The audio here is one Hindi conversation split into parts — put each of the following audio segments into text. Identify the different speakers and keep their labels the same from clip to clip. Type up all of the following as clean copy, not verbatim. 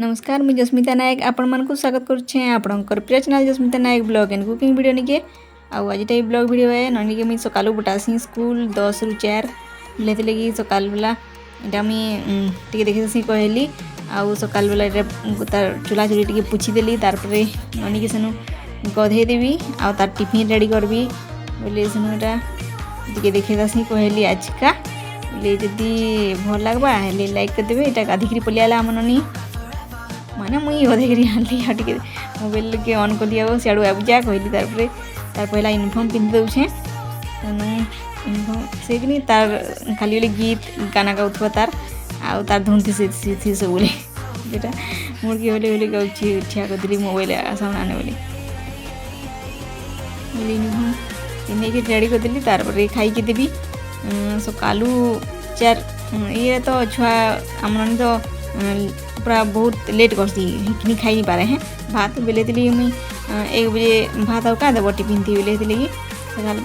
Speaker 1: नमस्कार मुझे जस्मिता नायक आपण मानक स्वागत करुच्छे आपणकर प्रिय channel Jasmita Nayak blog and cooking video निके आज ब्लॉग वीडियो है ननी के मुझे सकालू बुटासी स्कूल 10 ରୁ 4 लेते लगी सकाल बेला इटा मुझे टे देखी कहली आउ सकाल बेला तार चूल्हा चूली टे पोछी देली तारपर ननी के सेनु गधे देवी आ तार टिफिन रेडी करबी बोले सेनु इटा टे देखी कहली आजका बोले जदि भल लगवा लाइक कर देवे इटा गाधिकी पलियाला आम ननी माने मुई ओधेरी हाली टे मोबाइल के ऑन कर दिया सियाड़ू आबुजा कहली तार पहला यूनिफॉर्म पिंधि दौछे यूनिफॉर्म से कि तार खाली बोले गीत गाना गाउथबा तार धुनती से सब बोले जेटा मोर के बोले गाउची ठिया कर दिली मोबाइल साउंड आने बोले यूनिफॉर्म पिंधे के रेडी कर दिली तार पर खाई के देबी सकालू 4 ये तो छुआ आमन तो पूरा बहुत लेट करसी कि खाई नहीं पारे हैं भात बेले दिली मुई 1 बजे भात आउ का देव टिफिन थी बेले दिली सकाल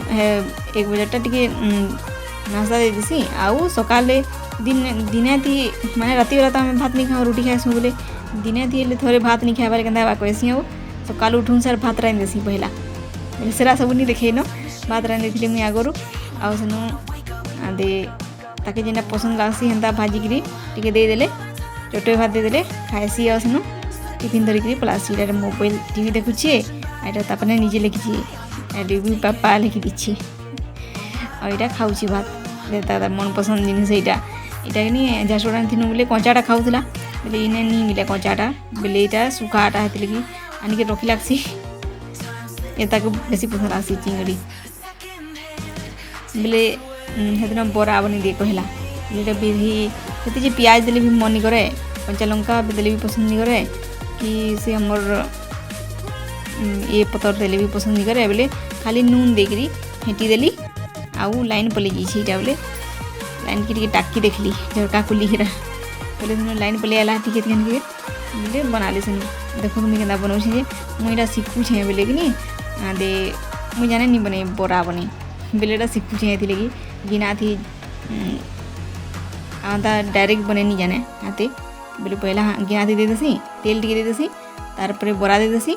Speaker 1: 1 बजे टे नाश्ता दे देसी आउ सकाले दिने थी माने राति वाला तो आम भात नहीं खाओ रोटी खाएसु बोले दिने थी थोड़े भात नहीं खाए के कहसी आउ सकाल उठून सार भात रान देसी पहला बोले सेरा सब नहीं देखे न भात रान देती मुई आगरू आउ सेनु दे ताके जेना पसंद लागसी हेन्ता भाजिकी टे देदेले चोटे भात देदेले खाएसी आ सेनु टिफिन धरिकी पलासी मोबाइल टीवी देखुचे एटा तापने निजे लिखी रिव्यू पापा लिखी दीछे और यहाँ खाऊँ भात तार मन पसंद जिनिस यहाँ कि झारसुगुड़ा थी बोले कंचाटा खाऊला बोले इने नहीं मिले कंचाटा बोले यहाँ सुखाटा है लगी आनिक रखी लागसी ये बेसी पसंद आसी चिंगड़ी बोले हेदिन बरा बनी दिए कहला बोले बिधी से पियाज देले भी मन नहीं करे कंचा लंका देले भी पसंद नहीं करे कि से हमर ये पतर देले भी पसंद नहीं करे बोले खाली नून देकरी फेंटी देली आउ लाइन पलि जाइए बोले लाइन की टाकी देखली झरका खुली हीरा बोले लाइन पलि आला टिके बोले बना ले सन देखो तुम्हें केना बनाऊँ जे मुझे शिखुचे बोले कि दे मुझे जाने नहीं बने बरा बने बोले शिखुचे लगी गिना थी आधा डायरेक्ट बने नहीं जाने हाथे बोले पहला गिना थी दे देसी तेल टे दे देसी तार पर बरा दे देसी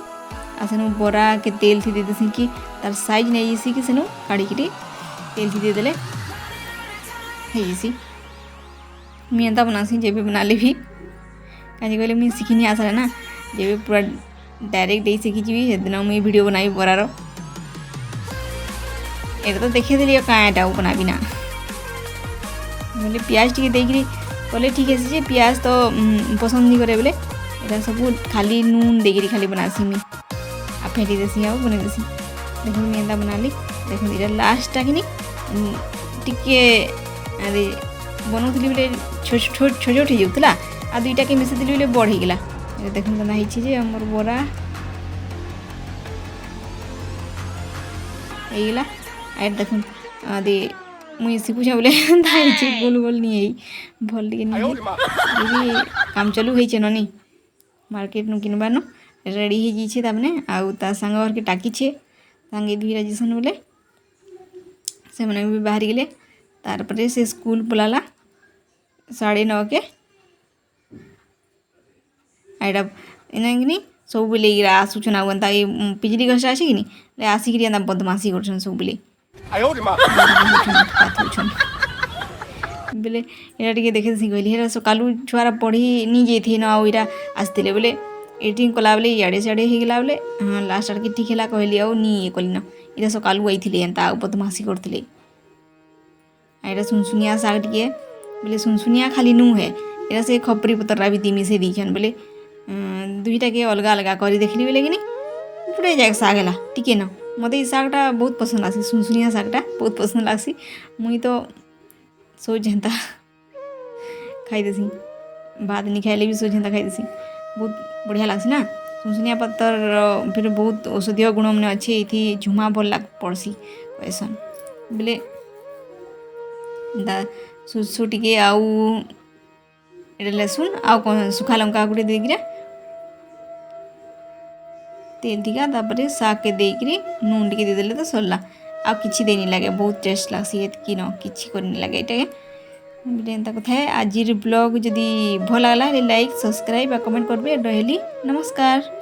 Speaker 1: आ सेनु बरा के तेल थी दे देसी कि तार साइज नहीं जैसी कि सेनु काढ़ी तेल थी दे देले है मुझे एंता बनासी जेबे बना ली भी कहीं कहले मुझे शिखी नहीं आसा ना जेबे पूरा डायरेक्ट यही शिखी भी दिन मुझे वीडियो बनाई बरार ये तो देखे दिली कहाँ बनाबी ना बोले पियाज टे देकरी कहले ठीक है पियाज तो पसंद नहीं करे बोले यहाँ सब खाली नून देकरी खाली बनासी मुई आ फेंटी देसी आ बने देसी देखो मुझे एंता बना ली देखो ये लास्टा कि टिके अरे बनाऊली बोले छोट छोट हो जाऊला आ दुईटा के मिसेदी बोले बड़ होगा देखो बना है आमर बरा होगा आर देख अदे मुई शिखुचे बोले गोल गोल नहीं भल टे नहीं काम चलू हो ननी मार्केट नु किनबार रेडी हो जाइए तामने आउ ता सांग घर के टाकीछे सांगे दुईटा जीसन बोले से मैंने भी बाहर गले तारपर से स्कूल पलाला 9:30 के आईटा इना सब बोले आसुचन आंता पिजली गछा अच्छे कि आसिक बदमाशी कर सब बोले बोले यहाँ टे देखे कहली सकालू छुआरा पढ़ी नहीं जाइए न आईटा आसते बोले एडिटिंग कला बोले इे सियाड़े होगा बोले हाँ लास्ट आड़ के ठीक है कहली आनी ये कली न इटा सकालू आई एंता बदमाशी करते यहाँ सुनसुनिया शाग टे बोले सुनसुनिया खाली नु है यहाँ से खपरी पतरा भी मिसे दीछन बोले दुईटा के अलग अलग कर देखली बोले कि पूरा जाए शाग है टिके न मत शागटा बहुत पसंद आसी सुनसुनिया शागटा बहुत पसंद लागसी मुई तो सोच हेन्ता खाई देसी भात नहीं खाइले भी सोच हेन्ता खाई देसी बहुत बढ़िया लागसी ना सुनसुनिया पत्तर फिर बहुत औषधीय गुण मैंने अच्छे ये झुमा भल लाग पड़सी कैसन बोले सुसु टे आउ लसुन आउ सुखा लंका गुटे देकरा तेल टिका तापर शाग के देकरी नून टे देदेले तो सरला आ किछि देनी लगे बहुत टेस्ट लागसी कि न किछि करनी लगे ये एंता कथा है आज ब्लॉग जदि भल लगा लाइक सब्सक्राइब कमेंट करबे। रही नमस्कार।